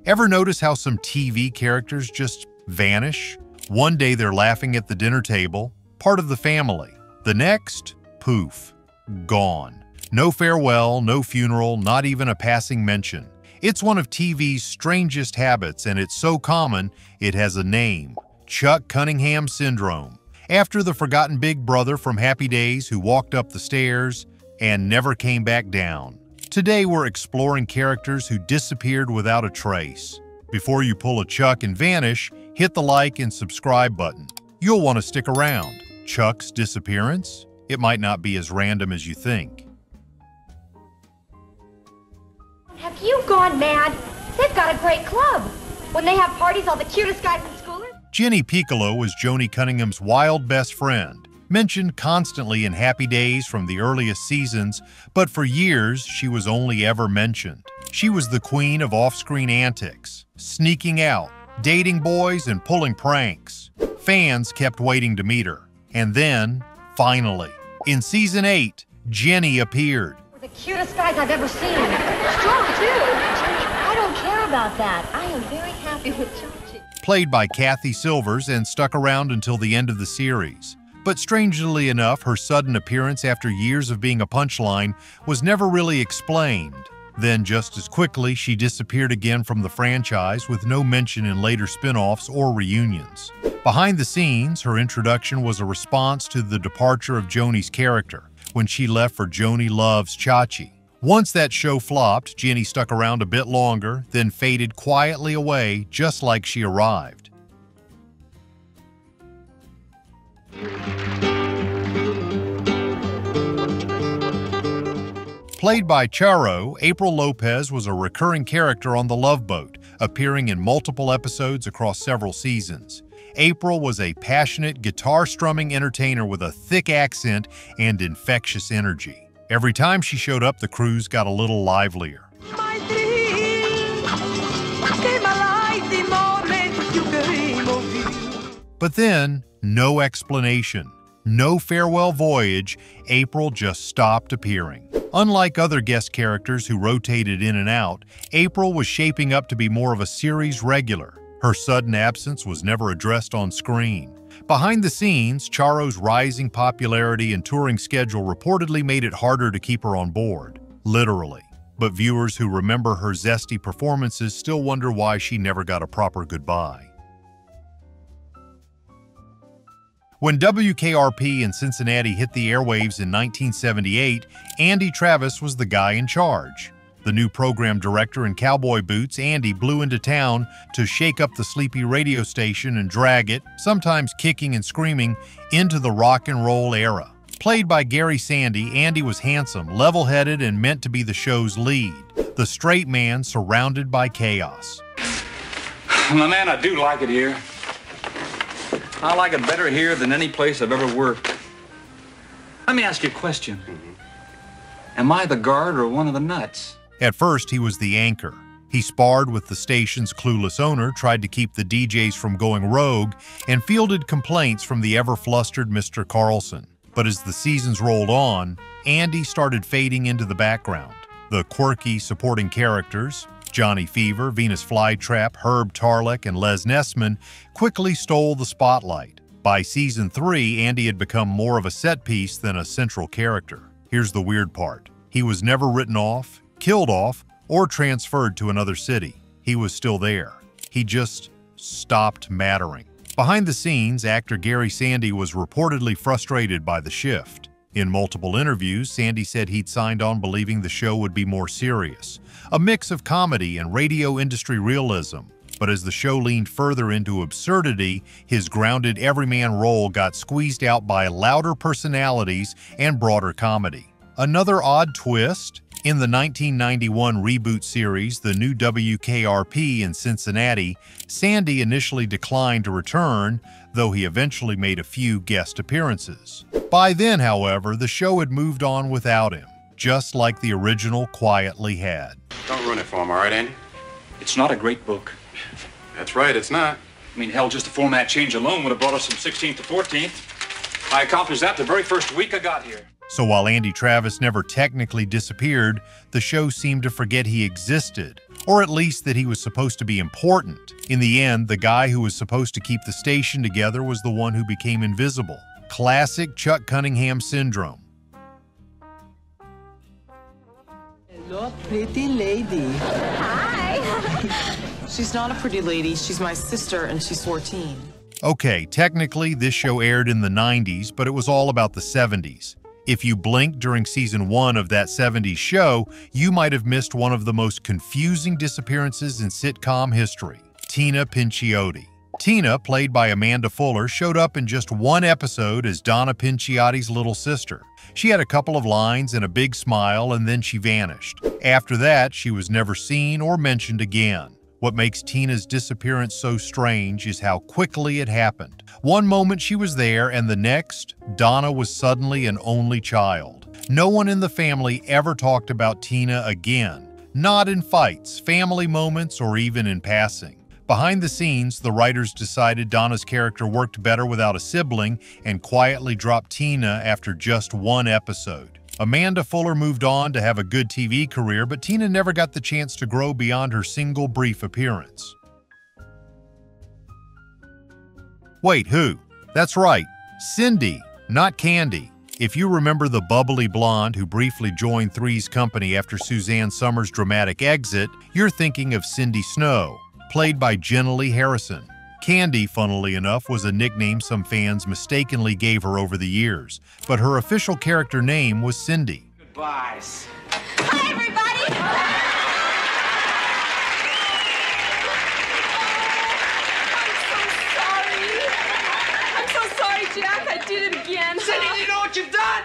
Ever notice how some TV characters just vanish? One day they're laughing at the dinner table, part of the family. The next, poof, gone. No farewell, no funeral, not even a passing mention. It's one of TV's strangest habits, and it's so common, it has a name: Chuck Cunningham Syndrome. After the forgotten big brother from Happy Days who walked up the stairs and never came back down. Today we're exploring characters who disappeared without a trace. Before you pull a Chuck and vanish, hit the like and subscribe button. You'll want to stick around. Chuck's disappearance? It might not be as random as you think. Have you gone mad? They've got a great club. When they have parties, all the cutest guys in school are... Jenny Piccolo was Joni Cunningham's wild best friend, mentioned constantly in Happy Days from the earliest seasons, but for years she was only ever mentioned. She was the queen of off-screen antics, sneaking out, dating boys, and pulling pranks. Fans kept waiting to meet her. And then, finally, in Season 8, Jenny appeared. The cutest guys I've ever seen. Strong, too. Jenny, I don't care about that. I am very happy with Chachi. Played by Kathy Silvers and stuck around until the end of the series. But strangely enough, her sudden appearance after years of being a punchline was never really explained. Then just as quickly, she disappeared again from the franchise with no mention in later spin-offs or reunions. Behind the scenes, her introduction was a response to the departure of Joni's character when she left for Joni Loves Chachi. Once that show flopped, Jenny stuck around a bit longer, then faded quietly away just like she arrived. Played by Charo, April Lopez was a recurring character on The Love Boat, appearing in multiple episodes across several seasons. April was a passionate, guitar-strumming entertainer with a thick accent and infectious energy. Every time she showed up, the cruise got a little livelier. But then, no explanation, no farewell voyage, April just stopped appearing. Unlike other guest characters who rotated in and out, April was shaping up to be more of a series regular. Her sudden absence was never addressed on screen. Behind the scenes, Charo's rising popularity and touring schedule reportedly made it harder to keep her on board, literally. But viewers who remember her zesty performances still wonder why she never got a proper goodbye. When WKRP in Cincinnati hit the airwaves in 1978, Andy Travis was the guy in charge. The new program director in cowboy boots, Andy blew into town to shake up the sleepy radio station and drag it, sometimes kicking and screaming, into the rock and roll era. Played by Gary Sandy, Andy was handsome, level-headed, and meant to be the show's lead. The straight man surrounded by chaos. My man, I do like it here. I like it better here than any place I've ever worked. Let me ask you a question. Am I the guard or one of the nuts? At first, he was the anchor. He sparred with the station's clueless owner, tried to keep the DJs from going rogue, and fielded complaints from the ever-flustered Mr. Carlson. But as the seasons rolled on, Andy started fading into the background. The quirky supporting characters, Johnny Fever, Venus Flytrap, Herb Tarlek, and Les Nessman, quickly stole the spotlight. By season 3, Andy had become more of a set piece than a central character. Here's the weird part. He was never written off, killed off, or transferred to another city. He was still there. He just stopped mattering. Behind the scenes, actor Gary Sandy was reportedly frustrated by the shift. In multiple interviews, Sandy said he'd signed on believing the show would be more serious, a mix of comedy and radio industry realism. But as the show leaned further into absurdity, his grounded everyman role got squeezed out by louder personalities and broader comedy. Another odd twist? In the 1991 reboot series, The New WKRP in Cincinnati, Sandy initially declined to return, though he eventually made a few guest appearances. By then, however, the show had moved on without him, just like the original quietly had. Don't ruin it for him, all right, Andy? It's not a great book. That's right, it's not. I mean, hell, just a format change alone would have brought us from 16th to 14th. I accomplished that the very first week I got here. So while Andy Travis never technically disappeared, the show seemed to forget he existed, or at least that he was supposed to be important. In the end, the guy who was supposed to keep the station together was the one who became invisible. Classic Chuck Cunningham Syndrome. Hello, pretty lady. Hi. She's not a pretty lady. She's my sister, and she's 14. Okay, technically this show aired in the 90s, but it was all about the 70s. If you blinked during season 1 of that 70s show, you might have missed one of the most confusing disappearances in sitcom history, Tina Pinciotti. Tina, played by Amanda Fuller, showed up in just one episode as Donna Pinciotti's little sister. She had a couple of lines and a big smile, and then she vanished. After that, she was never seen or mentioned again. What makes Tina's disappearance so strange is how quickly it happened. One moment she was there, and the next, Donna was suddenly an only child. No one in the family ever talked about Tina again. Not in fights, family moments, or even in passing. Behind the scenes, the writers decided Donna's character worked better without a sibling and quietly dropped Tina after just one episode. Amanda Fuller moved on to have a good TV career, but Tina never got the chance to grow beyond her single brief appearance. Wait, who? That's right, Cindy, not Candy. If you remember the bubbly blonde who briefly joined Three's company after Suzanne Summers' dramatic exit, you're thinking of Cindy Snow, played by Jenna Lee Harrison. Candy, funnily enough, was a nickname some fans mistakenly gave her over the years, but her official character name was Cindy. Goodbyes. Hi, everybody. I'm so sorry, Jack. I did it again. Cindy, you know what you've done?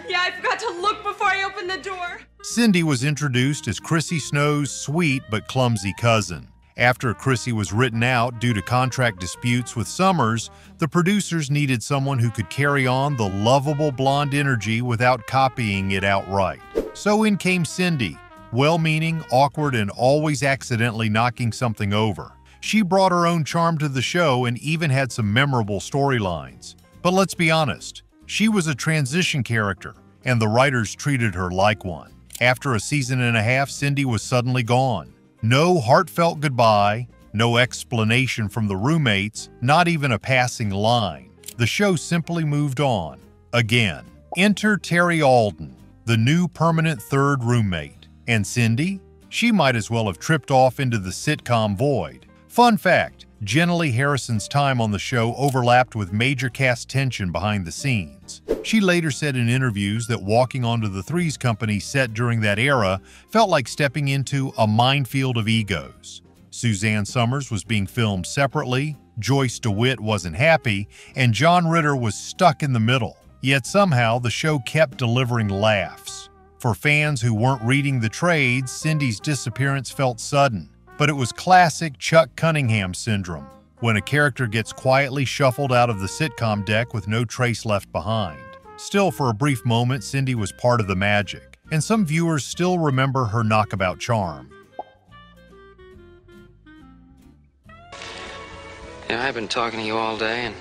Yeah, I forgot to look before I opened the door. Cindy was introduced as Chrissy Snow's sweet but clumsy cousin. After Chrissy was written out due to contract disputes with Summers, the producers needed someone who could carry on the lovable blonde energy without copying it outright. So in came Cindy, well-meaning, awkward, and always accidentally knocking something over. She brought her own charm to the show and even had some memorable storylines. But let's be honest, she was a transition character, and the writers treated her like one. After a season and a half, Cindy was suddenly gone. No heartfelt goodbye, no explanation from the roommates, not even a passing line. The show simply moved on. Again, enter Terry Alden, the new permanent third roommate. And Cindy? She might as well have tripped off into the sitcom void. Fun fact, Jenna Lee Harrison's time on the show overlapped with major cast tension behind the scenes. She later said in interviews that walking onto the Three's Company set during that era felt like stepping into a minefield of egos. Suzanne Summers was being filmed separately, Joyce DeWitt wasn't happy, and John Ritter was stuck in the middle. Yet somehow the show kept delivering laughs. For fans who weren't reading the trades, Cindy's disappearance felt sudden. But it was classic Chuck Cunningham Syndrome, when a character gets quietly shuffled out of the sitcom deck with no trace left behind. Still, for a brief moment, Cindy was part of the magic, and some viewers still remember her knockabout charm. Yeah, I've been talking to you all day, and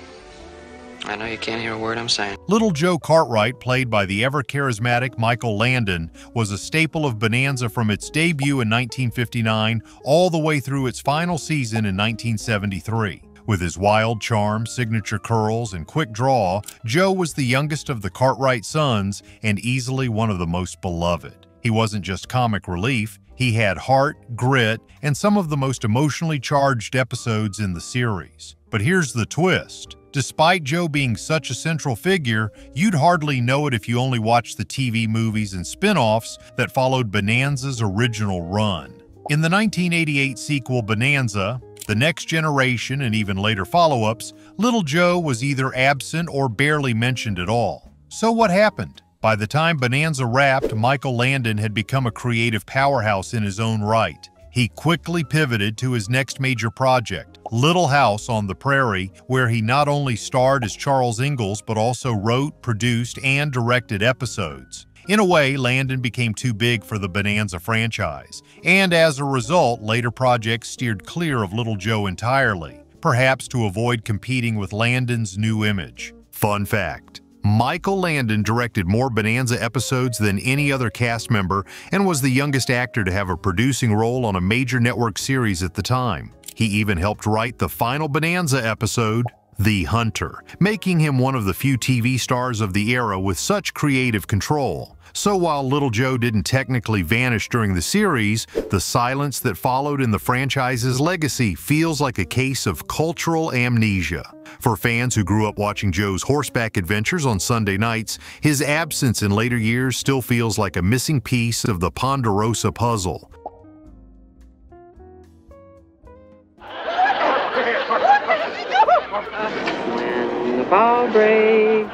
I know you can't hear a word I'm saying. Little Joe Cartwright, played by the ever-charismatic Michael Landon, was a staple of Bonanza from its debut in 1959 all the way through its final season in 1973. With his wild charm, signature curls, and quick draw, Joe was the youngest of the Cartwright sons and easily one of the most beloved. He wasn't just comic relief, he had heart, grit, and some of the most emotionally charged episodes in the series. But here's the twist. Despite Joe being such a central figure, you'd hardly know it if you only watched the TV movies and spin-offs that followed Bonanza's original run. In the 1988 sequel Bonanza, The Next Generation, and even later follow-ups, Little Joe was either absent or barely mentioned at all. So what happened? By the time Bonanza wrapped, Michael Landon had become a creative powerhouse in his own right. He quickly pivoted to his next major project, Little House on the Prairie, where he not only starred as Charles Ingalls but also wrote, produced, and directed episodes. In a way, Landon became too big for the Bonanza franchise, and as a result, later projects steered clear of Little Joe entirely. perhaps to avoid competing with Landon's new image. Fun fact: Michael Landon directed more Bonanza episodes than any other cast member and was the youngest actor to have a producing role on a major network series at the time. He even helped write the final Bonanza episode, The Hunter, making him one of the few TV stars of the era with such creative control. So while Little Joe didn't technically vanish during the series, the silence that followed in the franchise's legacy feels like a case of cultural amnesia. For fans who grew up watching Joe's horseback adventures on Sunday nights, his absence in later years still feels like a missing piece of the Ponderosa puzzle. When the ball breaks.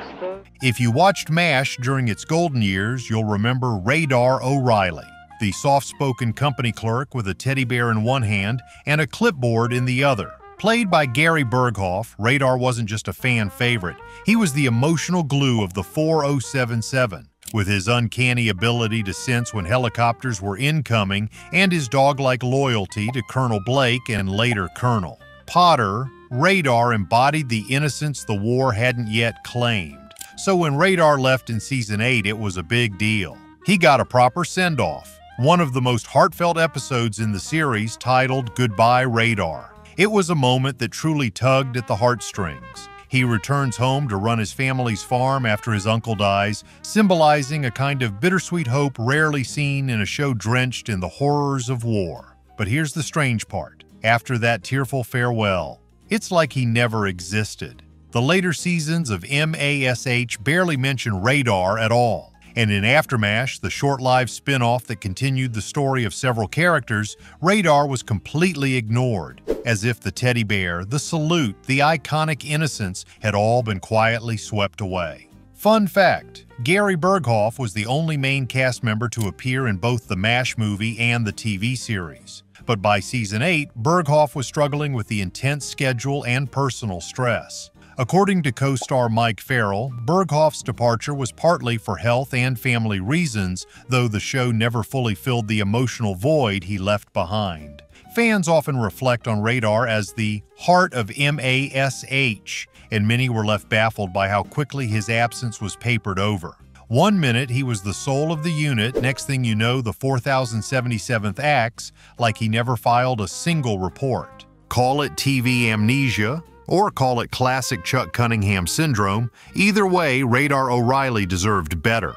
If you watched MASH during its golden years, you'll remember Radar O'Reilly, the soft-spoken company clerk with a teddy bear in one hand and a clipboard in the other. Played by Gary Berghoff, Radar wasn't just a fan favorite, he was the emotional glue of the 4077, with his uncanny ability to sense when helicopters were incoming and his dog-like loyalty to Colonel Blake and later Colonel Potter. Radar embodied the innocence the war hadn't yet claimed. So when Radar left in Season 8, it was a big deal. He got a proper send-off, one of the most heartfelt episodes in the series, titled Goodbye Radar. It was a moment that truly tugged at the heartstrings. He returns home to run his family's farm after his uncle dies, symbolizing a kind of bittersweet hope rarely seen in a show drenched in the horrors of war. But here's the strange part. After that tearful farewell, it's like he never existed. The later seasons of MASH barely mention Radar at all, and in Aftermash, the short-lived spin-off that continued the story of several characters, Radar was completely ignored, as if the teddy bear, the salute, the iconic innocence had all been quietly swept away. Fun fact: Gary Berghoff was the only main cast member to appear in both the MASH movie and the TV series. But by Season 8, Berghoff was struggling with the intense schedule and personal stress. According to co-star Mike Farrell, Berghoff's departure was partly for health and family reasons, though the show never fully filled the emotional void he left behind. Fans often reflect on Radar as the heart of MASH, and many were left baffled by how quickly his absence was papered over. One minute he was the soul of the unit, next thing you know the 4077th acts like he never filed a single report. Call it TV amnesia, or call it classic Chuck Cunningham Syndrome. Either way, Radar O'Reilly deserved better.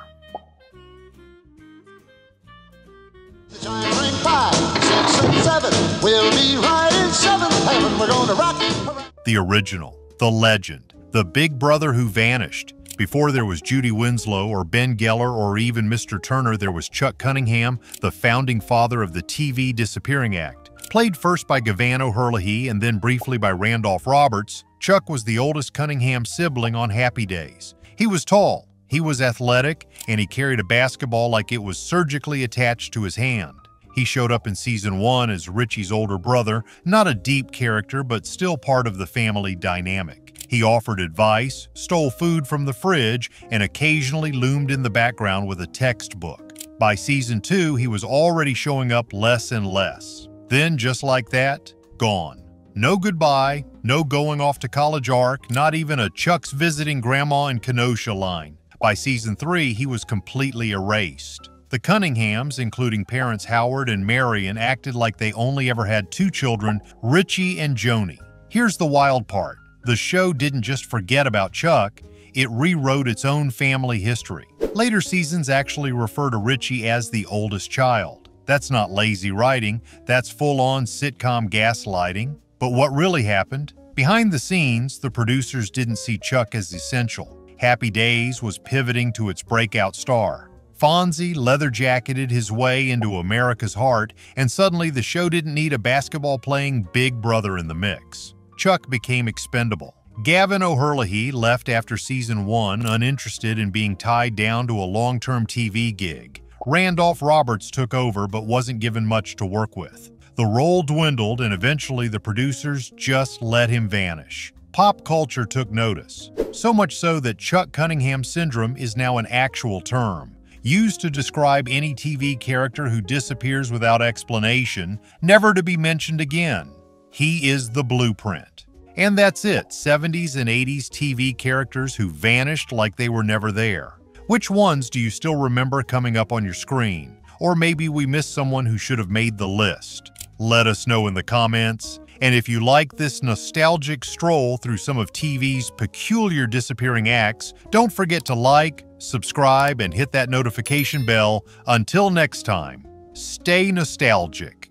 The original, the legend, the big brother who vanished. Before there was Judy Winslow or Ben Geller or even Mr. Turner, there was Chuck Cunningham, the founding father of the TV Disappearing Act. Played first by Gavan O'Herlihy and then briefly by Randolph Roberts, Chuck was the oldest Cunningham sibling on Happy Days. He was tall, he was athletic, and he carried a basketball like it was surgically attached to his hand. He showed up in Season 1 as Richie's older brother, not a deep character, but still part of the family dynamic. He offered advice, stole food from the fridge, and occasionally loomed in the background with a textbook. By Season 2, he was already showing up less and less. Then, just like that, gone. No goodbye, no going off to college arc, not even a Chuck's visiting grandma in Kenosha line. By Season 3, he was completely erased. The Cunninghams, including parents Howard and Marion, acted like they only ever had two children, Richie and Joni. Here's the wild part. The show didn't just forget about Chuck, it rewrote its own family history. Later seasons actually refer to Richie as the oldest child. That's not lazy writing, that's full-on sitcom gaslighting. But what really happened? Behind the scenes, the producers didn't see Chuck as essential. Happy Days was pivoting to its breakout star. Fonzie leather-jacketed his way into America's heart, and suddenly the show didn't need a basketball-playing big brother in the mix. Chuck became expendable. Gavan O'Herlihy left after Season 1, uninterested in being tied down to a long-term TV gig. Randolph Roberts took over but wasn't given much to work with. The role dwindled and eventually the producers just let him vanish. Pop culture took notice. So much so that Chuck Cunningham Syndrome is now an actual term, used to describe any TV character who disappears without explanation, never to be mentioned again. He is the blueprint. And that's it, 70s and 80s TV characters who vanished like they were never there. Which ones do you still remember coming up on your screen? Or maybe we missed someone who should have made the list. Let us know in the comments. And if you like this nostalgic stroll through some of TV's peculiar disappearing acts, don't forget to like, subscribe, and hit that notification bell. Until next time, stay nostalgic.